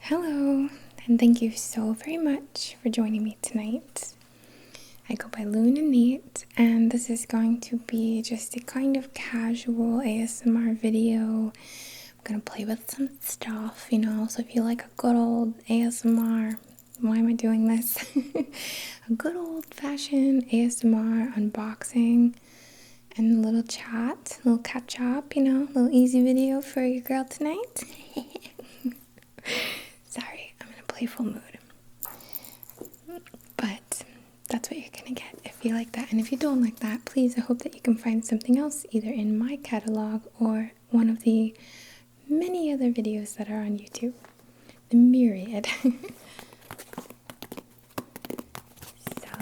Hello, and thank you so very much for joining me tonight. I go by Lune and INNATE, and this is going to be just a kind of casual ASMR video. I'm gonna play with some stuff, so if you like a good old ASMR, why am I doing this? A good old-fashioned ASMR unboxing and a little chat, a little catch up, a little easy video for your girl tonight. Sorry, I'm in a playful mood. But that's what you're gonna get if you like that. And if you don't like that, please, I hope that you can find something else either in my catalog or one of the many other videos that are on YouTube. The myriad. So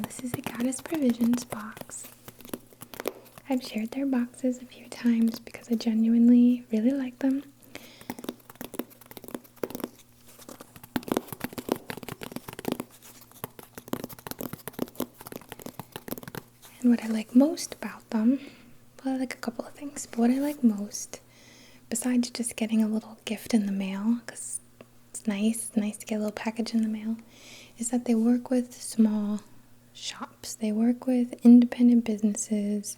this is a Goddess Provisions box. I've shared their boxes a few times because I genuinely really like them. And what I like most about them, well, I like a couple of things, but what I like most, besides just getting a little gift in the mail, because it's nice to get a little package in the mail, is that they work with small shops. They work with independent businesses,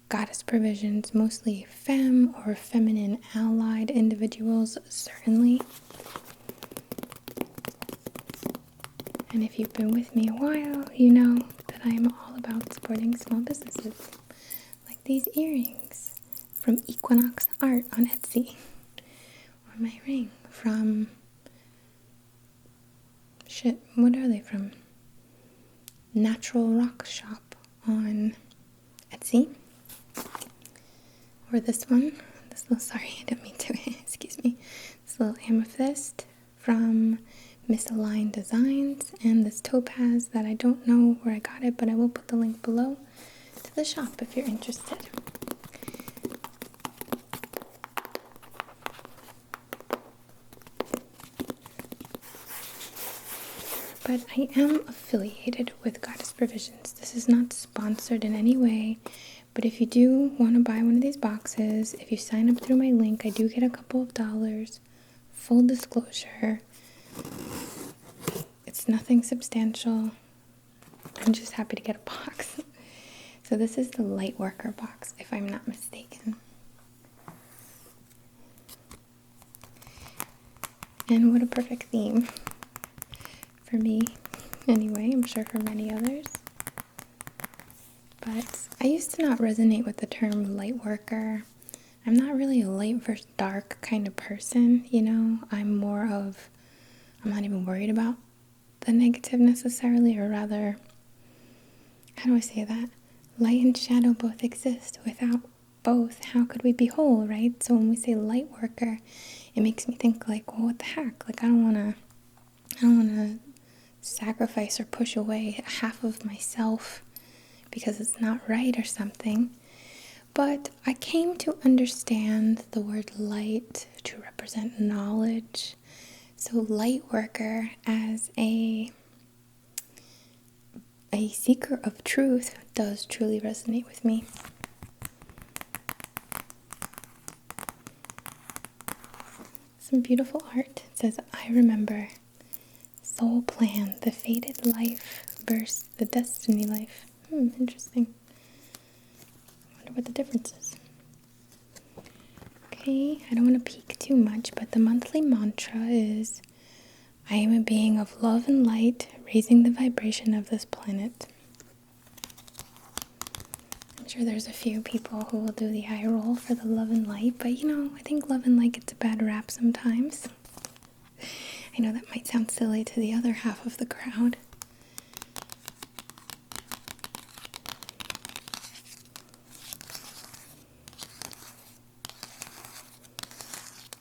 Goddess Provisions, mostly femme or feminine allied individuals, certainly. And if you've been with me a while, you know that I am all about supporting small businesses. Like these earrings from Equinox Art on Etsy. Or my ring from... what are they from? Natural Rock Shop on Etsy. Or this one. Sorry, I didn't mean to. Excuse me. This little amethyst from Misaligned Designs, and this topaz that I don't know where I got it, but I will put the link below to the shop if you're interested. But I am affiliated with Goddess Provisions. This is not sponsored in any way, but if you do want to buy one of these boxes, if you sign up through my link, I do get a couple of dollars. Full disclosure. It's nothing substantial. I'm just happy to get a box. So this is the Lightworker box, if I'm not mistaken. And what a perfect theme. For me, anyway. I'm sure for many others. But I used to not resonate with the term Lightworker. I'm not really a light versus dark kind of person, I'm not even worried about the negative necessarily, or rather, how do I say that? Light and shadow both exist. Without both, how could we be whole, right? So when we say light worker, it makes me think like, well, what the heck? Like I don't wanna sacrifice or push away half of myself because it's not right or something. But I came to understand the word light to represent knowledge. So light worker as a seeker of truth does truly resonate with me. Some beautiful art. It says, I remember. Soul plan, the fated life versus the destiny life. Interesting. Wonder what the difference is. Okay, I don't want to peek too much, but the monthly mantra is, I am a being of love and light, raising the vibration of this planet. I'm sure there's a few people who will do the eye roll for the love and light, but I think love and light gets a bad rap sometimes. I know that might sound silly to the other half of the crowd.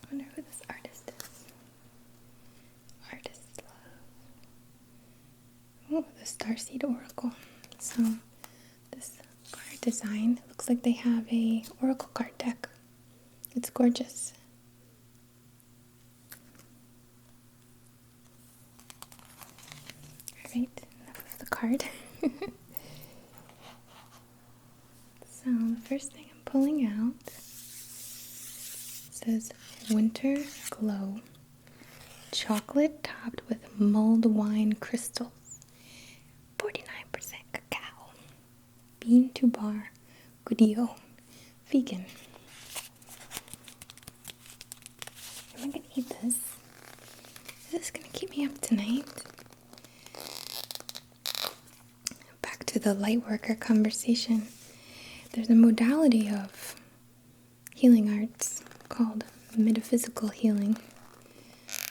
I wonder who this artist is. Artist love. Oh, the Starseed Oracle. So this card design looks like they have a oracle card deck. It's gorgeous. Alright, enough of the card. So the first thing I'm pulling out says Winter Glow. chocolate topped with mulled wine crystals, 49% cacao, bean to bar, Gudillo, vegan. Am I gonna eat this? Is this gonna keep me up tonight? Back to the Lightworker conversation. There's a modality of healing arts called metaphysical healing,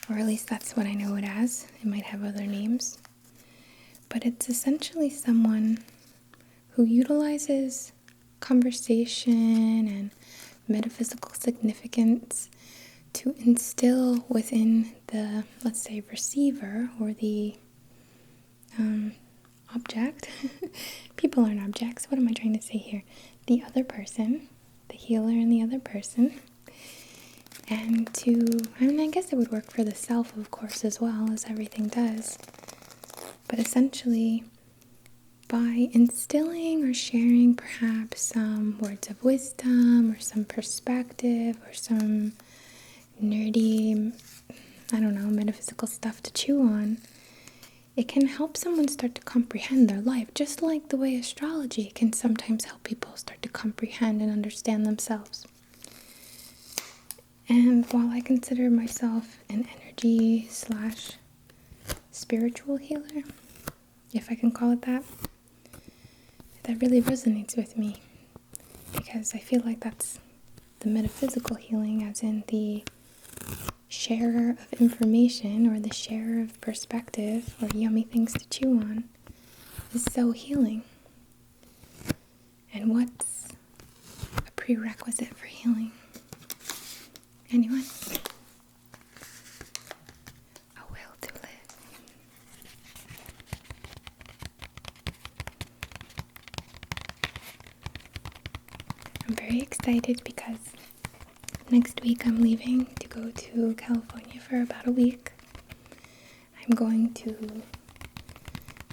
or at least that's what I know it as. It might have other names, but it's essentially someone who utilizes conversation and metaphysical significance to instill within the, let's say, receiver or the object. People aren't objects. What am I trying to say here? The other person, the healer and the other person. And I guess it would work for the self, of course, as well, as everything does. But essentially, by instilling or sharing perhaps some words of wisdom or some perspective or some nerdy, metaphysical stuff to chew on, it can help someone start to comprehend their life, just like the way astrology can sometimes help people start to comprehend and understand themselves. And while I consider myself an energy / spiritual healer, if I can call it that, that really resonates with me, because I feel like that's the metaphysical healing, as in the sharer of information or the sharer of perspective or yummy things to chew on, is so healing. And what's a prerequisite for healing? Anyone? A will to live. I'm very excited because next week I'm leaving to go to California for about a week. I'm going to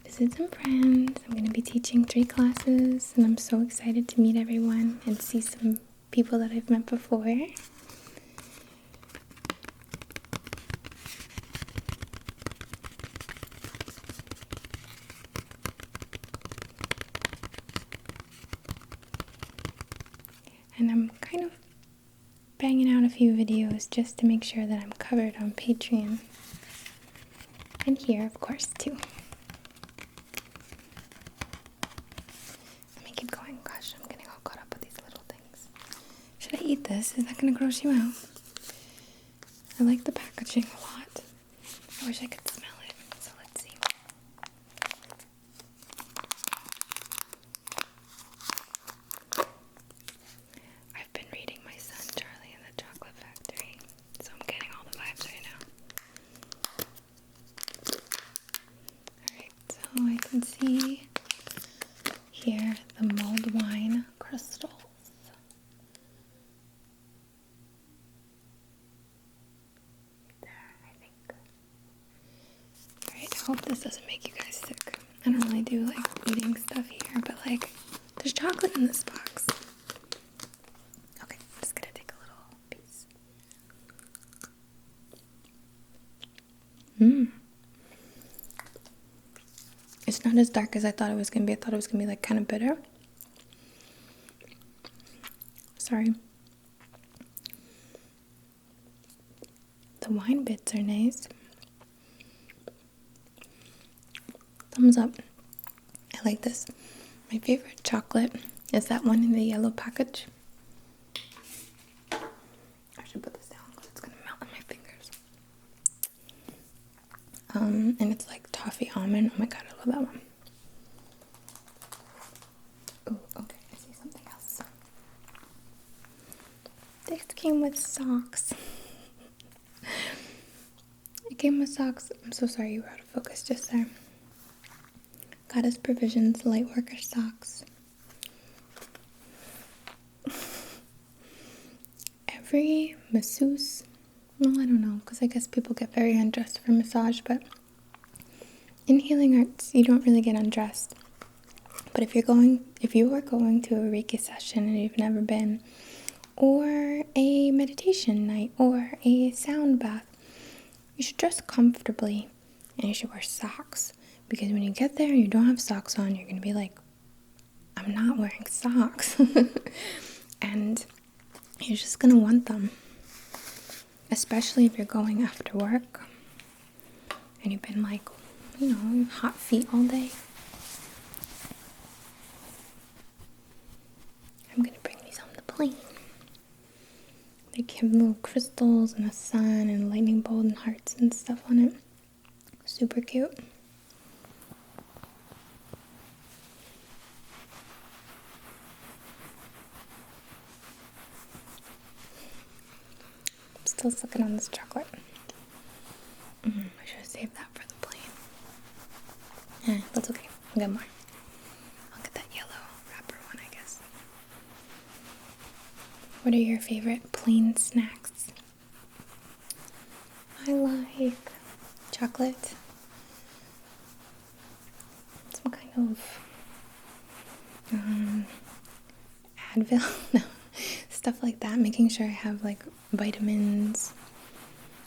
visit some friends. I'm going to be teaching 3 classes, and I'm so excited to meet everyone and see some people that I've met before. And I'm kind of banging out a few videos just to make sure that I'm covered on Patreon. And here, of course, too. Let me keep going. Gosh, I'm getting all caught up with these little things. Should I eat this? Is that going to gross you out? I like the packaging a lot. I wish I could smell it. So let's see. I've been reading my son Charlie and the Chocolate Factory, so I'm getting all the vibes right now. Alright, so I can see here the mulled wine crystals. There, I think. Alright, I hope this doesn't make you guys sick. I don't really do like eating stuff here, but like, there's chocolate in this box. Okay, I'm just gonna take a little piece. It's not as dark as I thought it was gonna be. I thought it was gonna be like kind of bitter. Sorry. The wine bits are nice. Thumbs up. I like this. My favorite chocolate is that one in the yellow package. I should put this down because it's gonna melt in my fingers. And it's like toffee almond. Oh my god, I love that one. Oh, okay, I see something else. This came with socks. It came with socks. I'm so sorry you were out of focus just there. Goddess Provisions Lightworker socks. Every masseuse, well, I don't know, because I guess people get very undressed for massage, but in healing arts, you don't really get undressed. But if you are going to a Reiki session and you've never been, or a meditation night, or a sound bath, you should dress comfortably and you should wear socks. Because when you get there and you don't have socks on, you're going to be like, I'm not wearing socks. And you're just going to want them. Especially if you're going after work and you've been like, hot feet all day. I'm going to bring these on the plane. They have little crystals and a sun and a lightning bolt and hearts and stuff on it. Super cute. I'm still sucking on this chocolate. I should have saved that for the plane. That's okay. I'll get more. I'll get that yellow wrapper one, I guess. What are your favorite plain snacks? I like chocolate. Some kind of Advil. No, stuff like that. Making sure I have like vitamins.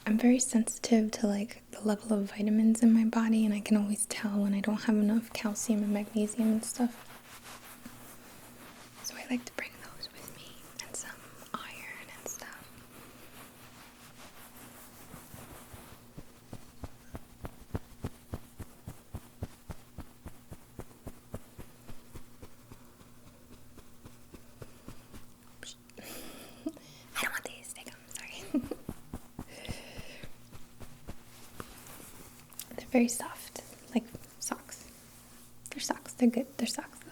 I'm very sensitive to like the level of vitamins in my body, and I can always tell when I don't have enough calcium and magnesium and stuff. So I like to bring those with me, and some iron and stuff. I don't want these. Take them. Sorry. They're very soft, like socks. They're socks. They're good. They're socks, though.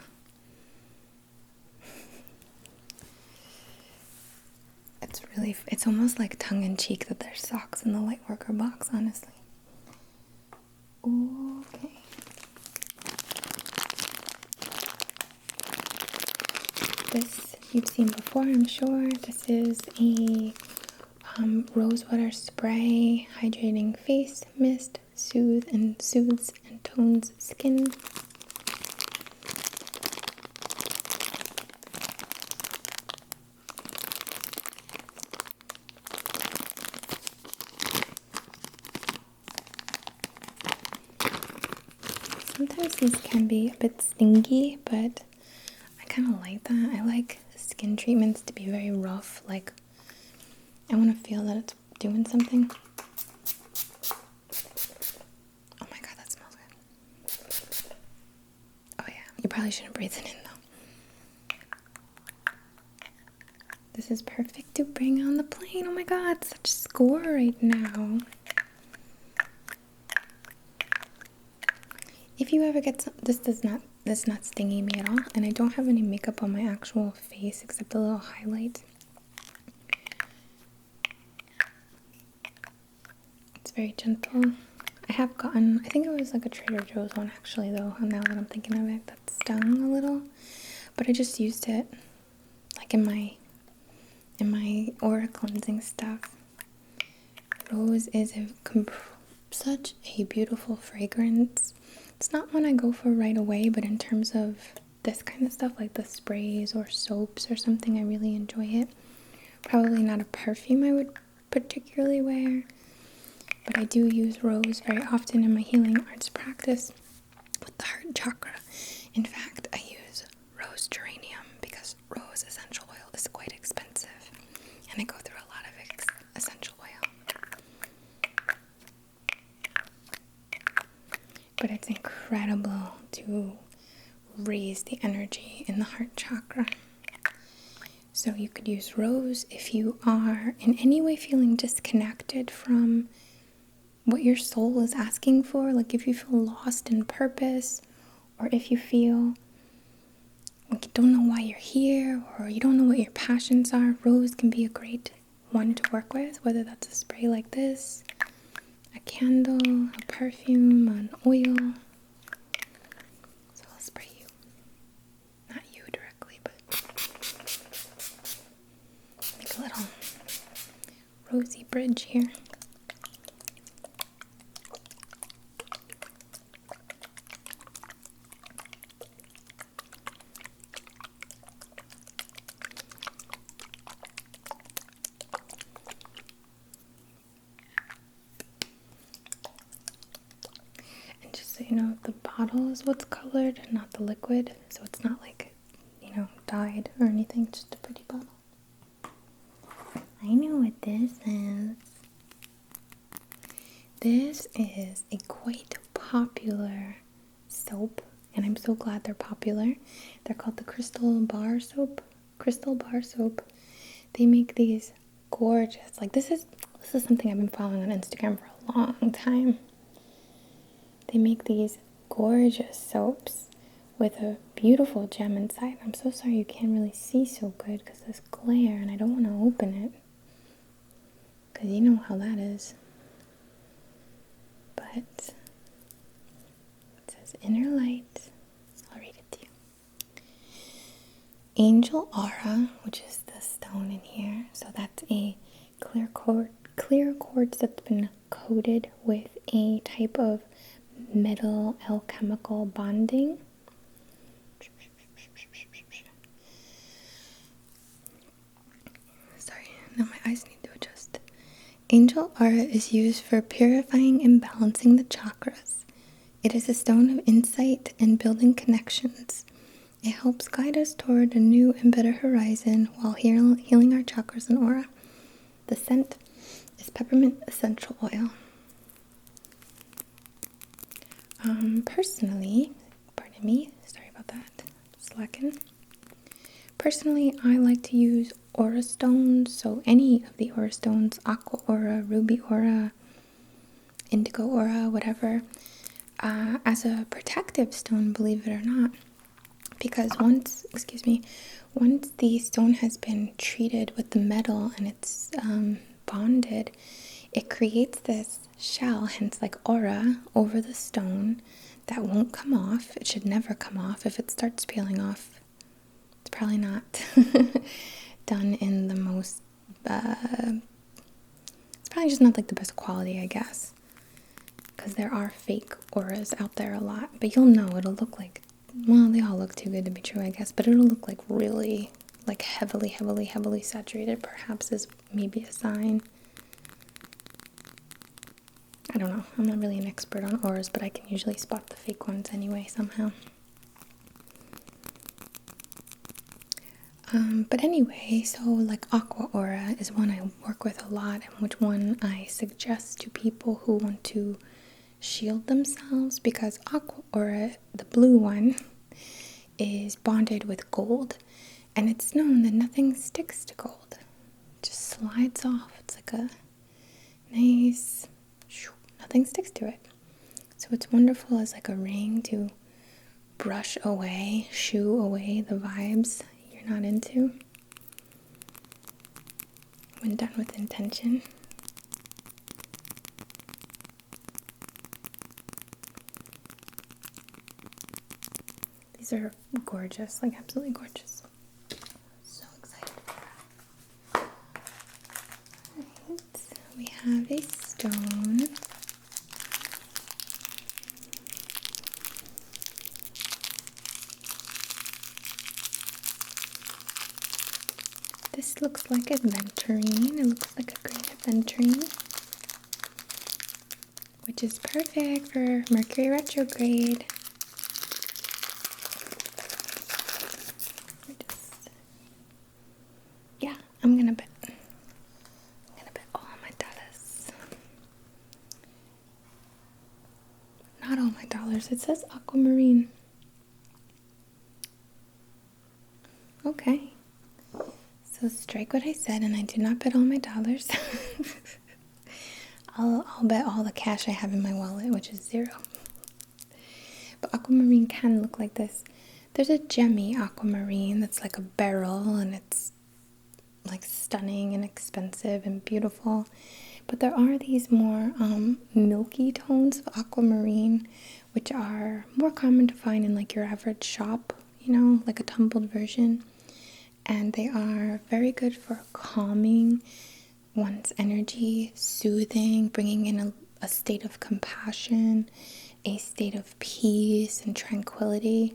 It's almost like tongue-in-cheek that there's socks in the Lightworker box, honestly. Okay. This you've seen before, I'm sure. This is a rose water spray, hydrating face mist, soothes and tones skin. Sometimes these can be a bit stingy, but I kind of like that. I like skin treatments to be very rough. Like, I want to feel that it's doing something. Oh my god, that smells good. Oh yeah, you probably shouldn't breathe it in though. This is perfect to bring on the plane. Oh my god, such score right now. If you ever get this is not stinging me at all, and I don't have any makeup on my actual face except a little highlight. It's very gentle. I have gotten, I think it was like a Trader Joe's one actually though, now that I'm thinking of it, that stung a little, but I just used it like in my aura cleansing stuff. Rose is such a beautiful fragrance. It's not one I go for right away, but in terms of this kind of stuff, like the sprays or soaps or something, I really enjoy it. Probably not a perfume I would particularly wear, but I do use rose very often in my healing arts practice with the heart chakra. In fact, I use rose geranium because rose essential oil is quite expensive, and I go through a lot of essential oil. But it's incredible to raise the energy in the heart chakra. So you could use rose if you are in any way feeling disconnected from what your soul is asking for. Like if you feel lost in purpose, or if you feel like you don't know why you're here, or you don't know what your passions are, rose can be a great one to work with, whether that's a spray like this, a candle, a perfume, an oil. So I'll spray you. Not you directly, but make a little rosy bridge here. you know, the bottle is what's colored, not the liquid. So it's not like, you know, dyed or anything, just a pretty bottle. I know what this is. This is a quite popular soap, and I'm so glad they're popular. They're called the Crystal Bar Soap. Crystal Bar Soap. They make these gorgeous, like this is something I've been following on Instagram for a long time. They make these gorgeous soaps with a beautiful gem inside. I'm so sorry you can't really see so good because there's glare and I don't want to open it. Because you know how that is. But it says Inner Light. I'll read it to you. Angel Aura, which is the stone in here. So that's a clear quartz that's been coated with a type of metal alchemical bonding. Sorry, now my eyes need to adjust. Angel Aura is used for purifying and balancing the chakras. It is a stone of insight and building connections. It helps guide us toward a new and better horizon while healing our chakras and aura. The scent is peppermint essential oil. Personally, pardon me, sorry about that, slacking. Personally, I like to use aura stones, so any of the aura stones, aqua aura, ruby aura, indigo aura, whatever, as a protective stone, believe it or not. Because once the stone has been treated with the metal and it's bonded, it creates this shell, hence like aura, over the stone that won't come off. It should never come off. If it starts peeling off, it's probably not done in the most, it's probably just not like the best quality, I guess. Because there are fake auras out there a lot. But you'll know, it'll look like, well, they all look too good to be true, I guess. But it'll look like really, like heavily saturated, perhaps is maybe a sign. I don't know. I'm not really an expert on auras, but I can usually spot the fake ones anyway, somehow. But anyway, so like aqua aura is one I work with a lot, and which one I suggest to people who want to shield themselves, because aqua aura, the blue one, is bonded with gold, and it's known that nothing sticks to gold. It just slides off. It's like a nice, nothing sticks to it. So it's wonderful as like a ring to brush away, shoo away the vibes you're not into when done with intention. These are gorgeous, like absolutely gorgeous. So excited for that. Alright, we have a stone. This looks like aventurine. It looks like a great aventurine, which is perfect for Mercury retrograde. I'm gonna bet all my dollars. Not all my dollars. It says aquamarine. Okay. So strike what I said, and I do not bet all my dollars. I'll bet all the cash I have in my wallet, which is 0. But aquamarine can look like this. There's a gemmy aquamarine that's like a beryl, and it's like stunning and expensive and beautiful. But there are these more milky tones of aquamarine, which are more common to find in like your average shop, you know, like a tumbled version. And they are very good for calming one's energy, soothing, bringing in a state of compassion, a state of peace and tranquility.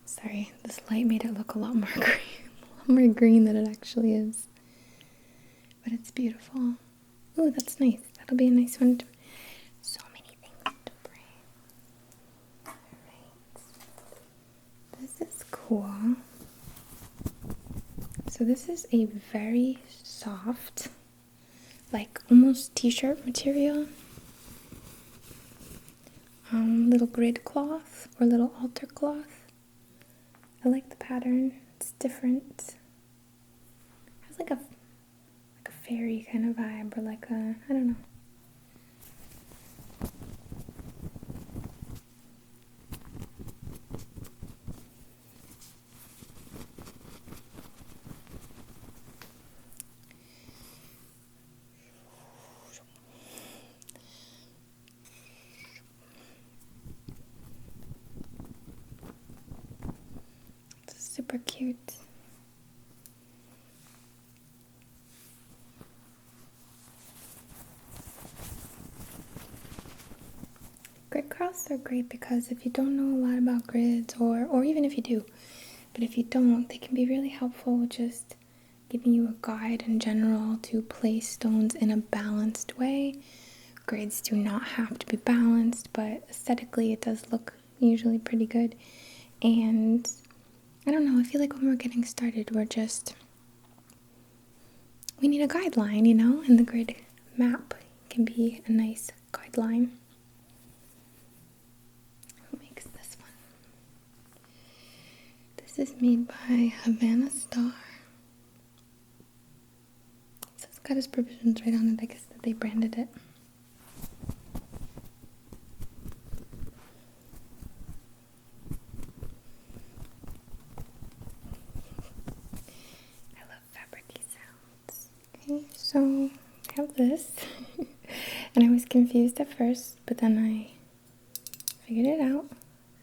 Sorry, this light made it look a lot more green than it actually is. But it's beautiful. Oh, that's nice. That'll be a nice one. So many cool. So this is a very soft, like almost t-shirt material. Little grid cloth or little altar cloth. I like the pattern. It's different. It has like a fairy kind of vibe, or like a, I don't know. Super cute. Grid crafts are great because if you don't know a lot about grids, or even if you do, but if you don't, they can be really helpful with just giving you a guide in general to place stones in a balanced way. Grids do not have to be balanced, but aesthetically it does look usually pretty good. And I don't know, I feel like when we're getting started, we need a guideline, and the grid map can be a nice guideline. Who makes this one? This is made by Havana Star. So it's got his provisions right on it. I guess that they branded it. So I have this, and I was confused at first, but then I figured it out.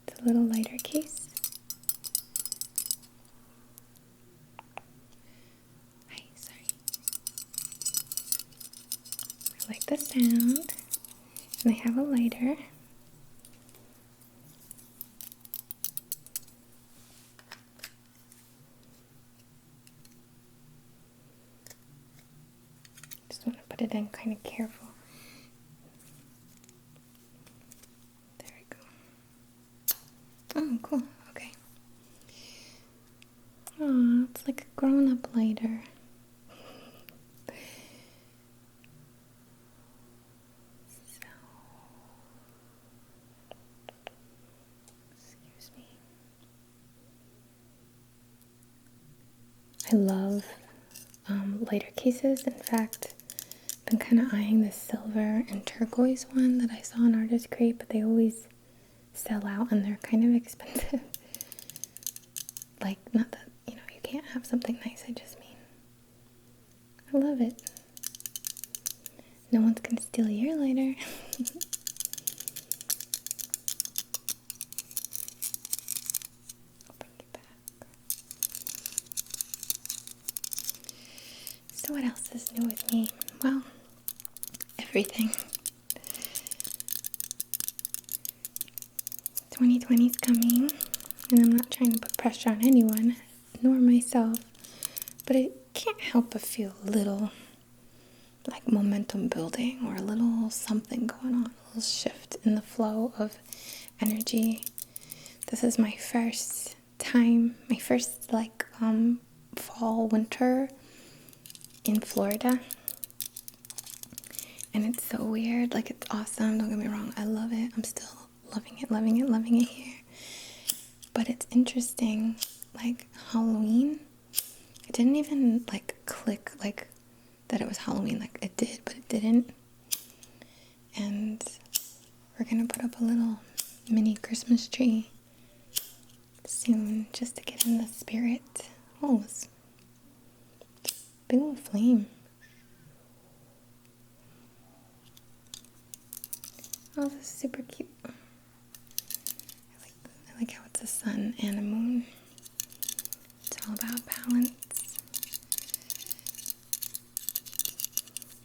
It's a little lighter case. Hi, sorry. I like the sound, and I have a lighter. Just want to put it in kind of careful. There we go. Oh, cool. Okay. Oh, it's like a grown-up lighter. So, excuse me. I love lighter cases. In fact, I've been kind of eyeing this silver and turquoise one that I saw on Artist Crate, but they always sell out and they're kind of expensive. Like, not that, you can't have something nice, I just mean, I love it. No one's gonna steal your lighter. I'll bring it back. So what else is new with me? Well, everything. 2020's coming, and I'm not trying to put pressure on anyone, nor myself, but I can't help but feel a little like momentum building, or a little something going on, a little shift in the flow of energy. This is my first time, fall, winter in Florida, and it's so weird. Like, it's awesome, don't get me wrong, I love it. I'm still loving it here. But it's interesting, like Halloween, it didn't even click that it was Halloween. Like, it did, but it didn't. And we're gonna put up a little mini Christmas tree soon, just to get in the spirit. Oh, it's a big little flame. Oh, this is super cute. I like how it's a sun and a moon. It's all about balance.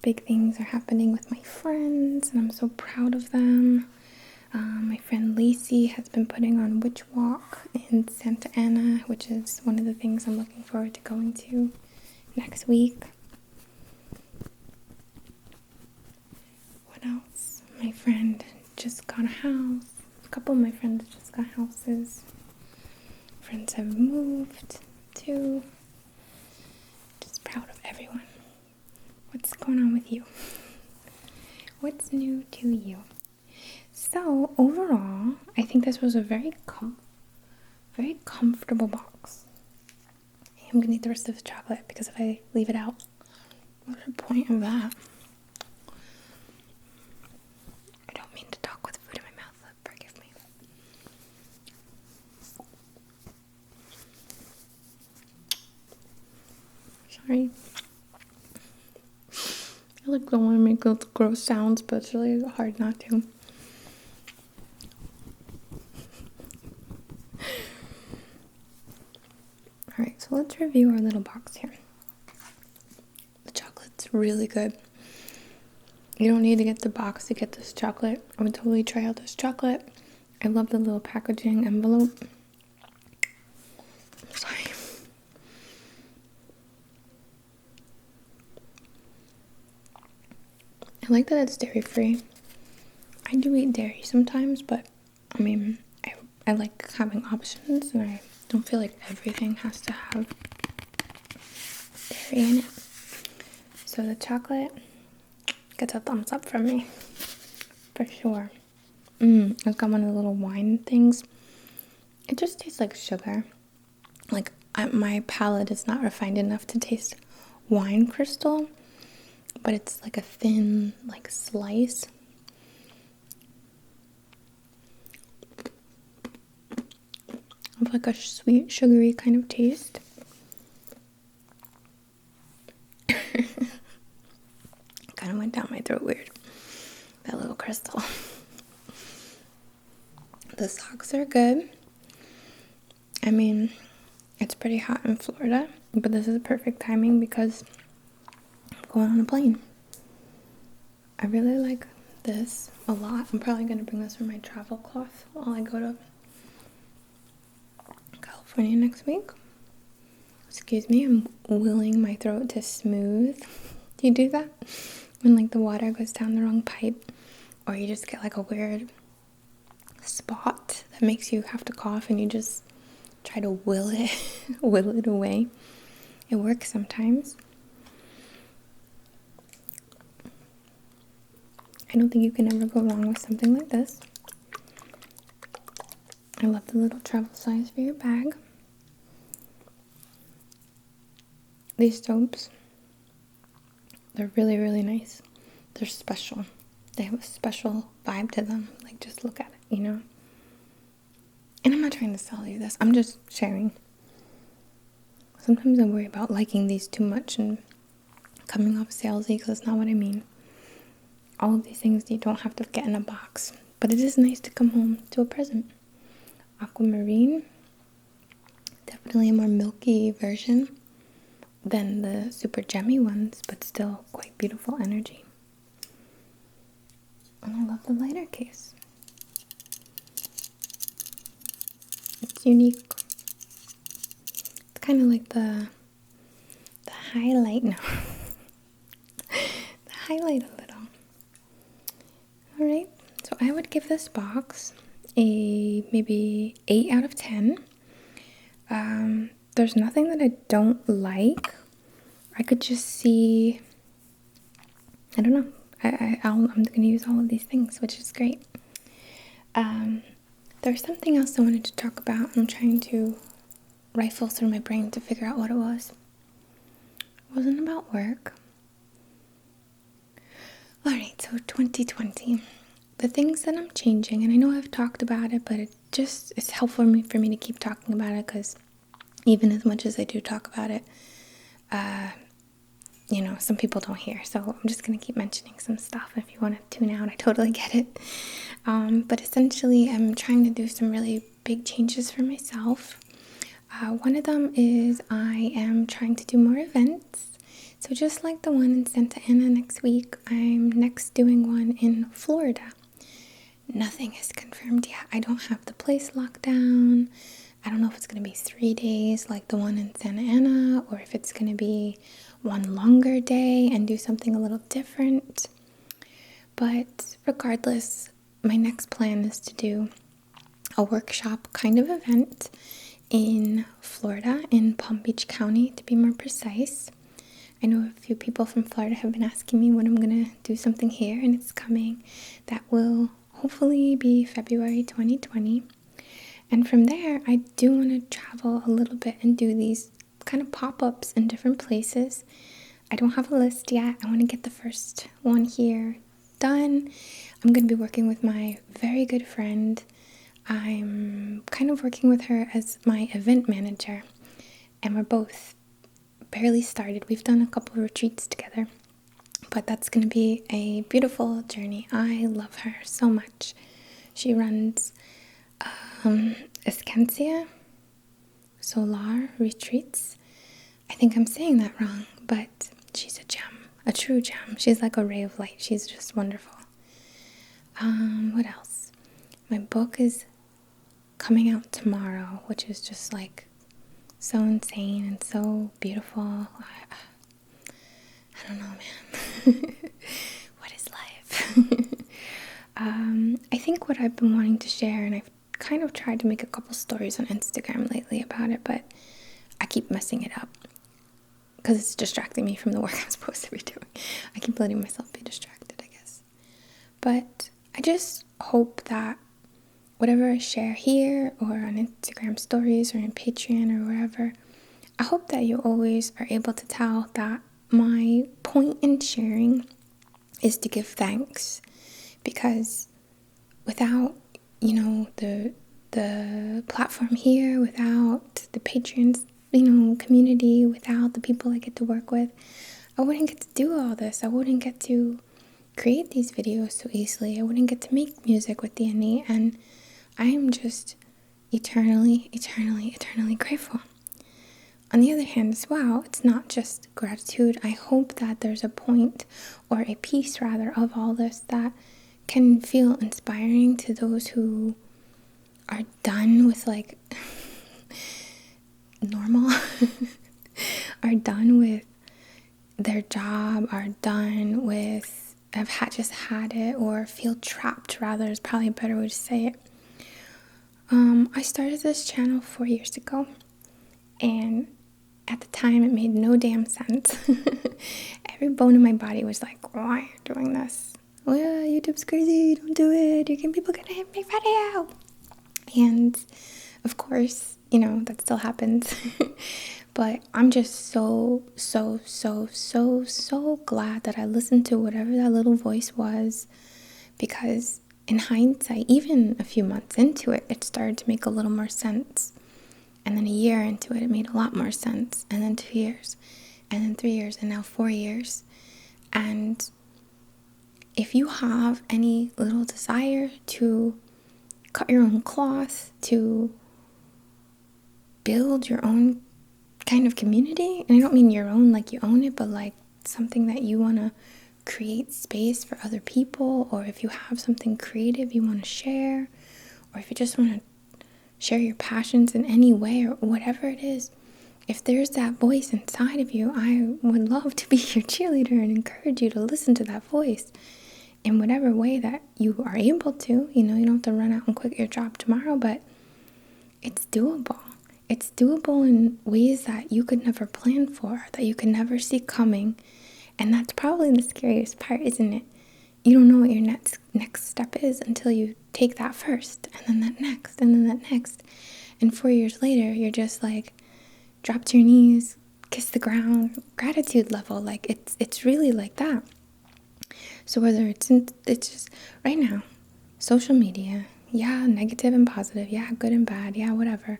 Big things are happening with my friends, and I'm so proud of them. My friend Lacey has been putting on Witch Walk in Santa Ana, which is one of the things I'm looking forward to going to next week. What else? My friend just got a house. A couple of my friends just got houses friends have moved to. Just proud of everyone. What's going on with you? What's new to you? So overall, I think this was a very comfortable box. I'm gonna eat the rest of the chocolate because if I leave it out, what's the point of that? I don't mean to talk with food in my mouth. Forgive me. Sorry. I like don't want to make those gross sounds, but it's really hard not to. Alright, so let's review our little box here. The chocolate's really good. You don't need to get the box to get this chocolate. I would totally try out this chocolate. I love the little packaging envelope. I'm sorry. I like that it's dairy free. I do eat dairy sometimes, but I mean, I like having options, and I don't feel like everything has to have dairy in it. So the chocolate gets a thumbs up from me, for sure. I've got one of the little wine things. It just tastes like sugar. Like, my palate is not refined enough to taste wine crystal, but it's like a thin, like, slice. Of like a sweet, sugary kind of taste. Kind of went down my throat weird. That little crystal. The socks are good. I mean, it's pretty hot in Florida, but this is perfect timing because I'm going on a plane. I really like this a lot. I'm probably going to bring this for my travel cloth while I go to California next week. Excuse me, I'm willing my throat to smooth. Do you do that? When like the water goes down the wrong pipe, or you just get like a weird spot that makes you have to cough and you just try to will it away. It works sometimes. I don't think you can ever go wrong with something like this. I love the little travel size for your bag. These soaps, they're really, really nice. They're special. They have a special vibe to them. Like, just look at it, you know? And I'm not trying to sell you this. I'm just sharing. Sometimes I worry about liking these too much and coming off salesy, because that's not what I mean. All of these things you don't have to get in a box. But it is nice to come home to a present. Aquamarine. Definitely a more milky version than the super gemmy ones, but still quite beautiful energy. And I love the lighter case. It's unique. It's kind of like the highlight. No. The highlight a little. Alright, so I would give this box a maybe 8 out of 10. There's nothing that I don't like. I could just see, I don't know, I'm going to use all of these things, which is great. There's something else I wanted to talk about. I'm trying to rifle through my brain to figure out what it was. It wasn't about work. Alright, so 2020. The things that I'm changing, and I know I've talked about it, but it's helpful for me to keep talking about it, because even as much as I do talk about it, some people don't hear. So I'm just going to keep mentioning some stuff. If you want to tune out, I totally get it. But essentially, I'm trying to do some really big changes for myself. One of them is I am trying to do more events. So just like the one in Santa Ana next week, I'm next doing one in Florida. Nothing is confirmed yet. I don't have the place locked down. I don't know if it's going to be 3 days like the one in Santa Ana, or if it's going to be one longer day and do something a little different. But regardless, my next plan is to do a workshop kind of event in Florida, in Palm Beach County to be more precise. I know a few people from Florida have been asking me when I'm gonna do something here, and it's coming. That will hopefully be February 2020. And from there, I do want to travel a little bit and do these kind of pop-ups in different places. I don't have a list yet. I want to get the first one here done. I'm going to be working with my very good friend. I'm kind of working with her as my event manager, and we're both barely started. We've done a couple of retreats together, but that's going to be a beautiful journey. I love her so much. She runs Escancia Solar Retreats. I think I'm saying that wrong, but she's a gem, a true gem. She's like a ray of light. She's just wonderful. What else? My book is coming out tomorrow, which is just like so insane and so beautiful. I don't know, man. What is life? I think what I've been wanting to share, and I've kind of tried to make a couple stories on Instagram lately about it, but I keep messing it up because it's distracting me from the work I'm supposed to be doing. I keep letting myself be distracted, I guess. But I just hope that whatever I share here or on Instagram stories or in Patreon or wherever, I hope that you always are able to tell that my point in sharing is to give thanks, because without, the platform here, without the Patreons, community, without the people I get to work with, I wouldn't get to do all this. I wouldn't get to create these videos so easily. I wouldn't get to make music with the INNATE, and I am just eternally, eternally, eternally grateful. On the other hand as well, it's not just gratitude. I hope that there's a point, or a piece rather, of all this that can feel inspiring to those who are done with normal, are done with their job, are done with, just had it, or feel trapped rather is probably a better way to say it. I started this channel 4 years ago, and at the time it made no damn sense. Every bone in my body was like, why are you doing this? Well, YouTube's crazy, don't do it, people gonna make fun of you. And of course, that still happens. But I'm just so glad that I listened to whatever that little voice was, because in hindsight, even a few months into it, it started to make a little more sense. And then a year into it, it made a lot more sense. And then 2 years, and then 3 years, and now 4 years. And if you have any little desire to cut your own cloth, to build your own kind of community, and I don't mean your own like you own it, but like something that you want to create space for other people, or if you have something creative you want to share, or if you just want to share your passions in any way, or whatever it is, if there's that voice inside of you, I would love to be your cheerleader and encourage you to listen to that voice in whatever way that you are able to. You don't have to run out and quit your job tomorrow, but it's doable. It's doable in ways that you could never plan for, that you could never see coming. And that's probably the scariest part, isn't it? You don't know what your next step is until you take that first, and then that next, and then that next. And 4 years later, you're just like, drop to your knees, kiss the ground, gratitude level. Like, it's really like that. So whether it's just right now, social media, yeah, negative and positive, yeah, good and bad, yeah, whatever.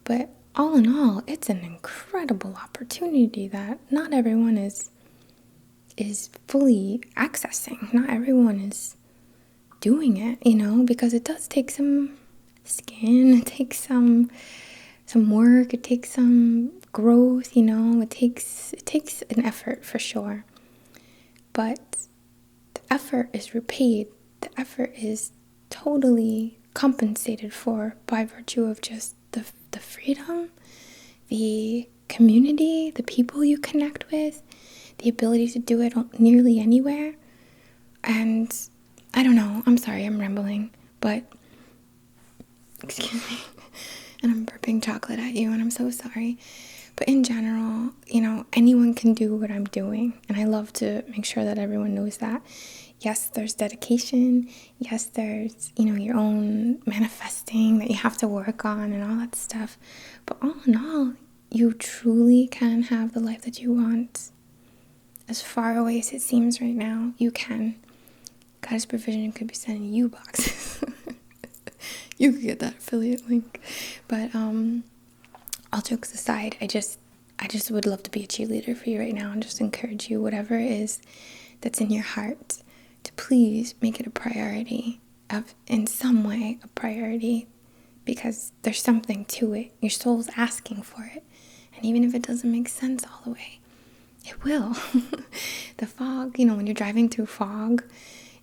But all in all, it's an incredible opportunity that not everyone is fully accessing. Not everyone is doing it, because it does take some skin, it takes some work, it takes some growth, it takes an effort for sure. But the effort is repaid. The effort is totally compensated for by virtue of just the freedom, the community, the people you connect with, the ability to do it nearly anywhere. And I don't know, I'm sorry, I'm rambling, but excuse me, And I'm burping chocolate at you, and I'm so sorry. But in general, you know, anyone can do what I'm doing. And I love to make sure that everyone knows that. Yes, there's dedication. Yes, there's, you know, your own manifesting that you have to work on and all that stuff. But all in all, you truly can have the life that you want. As far away as it seems right now, you can. Goddess Provision could be sending you boxes. You could get that affiliate link. But all jokes aside, I just would love to be a cheerleader for you right now and just encourage you, whatever it is that's in your heart, to please make it a priority, in some way a priority, because there's something to it. Your soul's asking for it. And even if it doesn't make sense all the way, it will. The fog, you know, when you're driving through fog,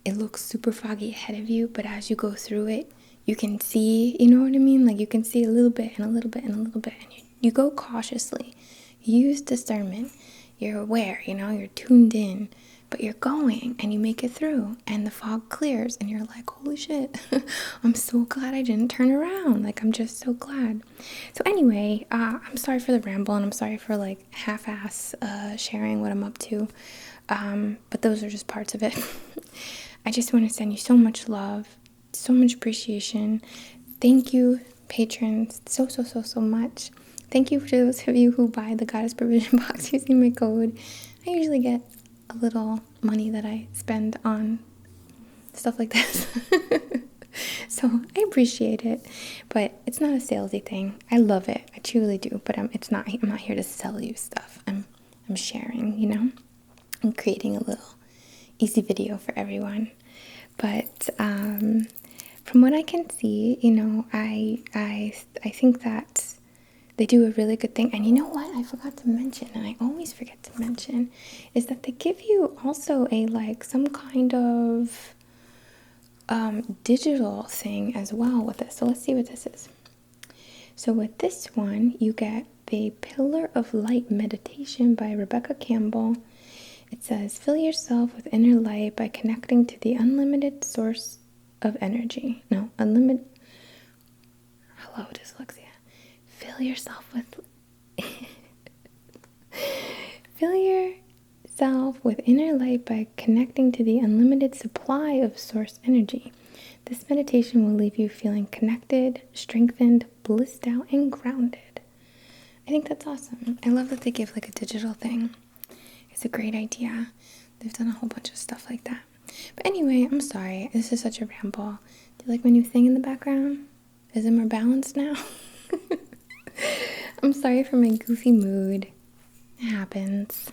it looks super foggy ahead of you, but as you go through it, you can see, you know what I mean? Like, you can see a little bit and a little bit and a little bit, and you go cautiously. Use discernment. You're aware, you know, you're tuned in, but you're going and you make it through, and the fog clears, and you're like, holy shit, I'm so glad I didn't turn around. Like, I'm just so glad. So anyway, I'm sorry for the ramble, and I'm sorry for like half-ass sharing what I'm up to, but those are just parts of it. I just want to send you so much love, so much appreciation. Thank you, patrons, so much. Thank you for those of you who buy the Goddess Provision box using my code. I usually get a little money that I spend on stuff like this. So I appreciate it, but it's not a salesy thing. I love it. I truly do, but I'm not here to sell you stuff. I'm sharing, you know? I'm creating a little easy video for everyone. But from what I can see, you know, I think that they do a really good thing. And you know what I forgot to mention, and I always forget to mention, is that they give you also a like some kind of digital thing as well with this. So let's see what this is. So with this one, you get the Pillar of Light meditation by Rebecca Campbell. It says, fill yourself with inner light by connecting to the unlimited source of energy. No, unlimited. Hello, dyslexia. Fill yourself with inner light by connecting to the unlimited supply of source energy. This meditation will leave you feeling connected, strengthened, blissed out, and grounded. I think that's awesome. I love that they give like a digital thing. It's a great idea. They've done a whole bunch of stuff like that. But anyway, I'm sorry. This is such a ramble. Do you like my new thing in the background? Is it more balanced now? I'm sorry for my goofy mood. It happens.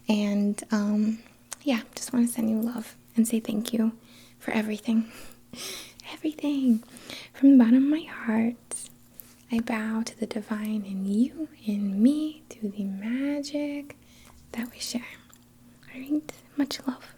And yeah, just want to send you love and say thank you for everything. Everything. From the bottom of my heart, I bow to the divine in you, in me, to the magic that we share. All right? Much love.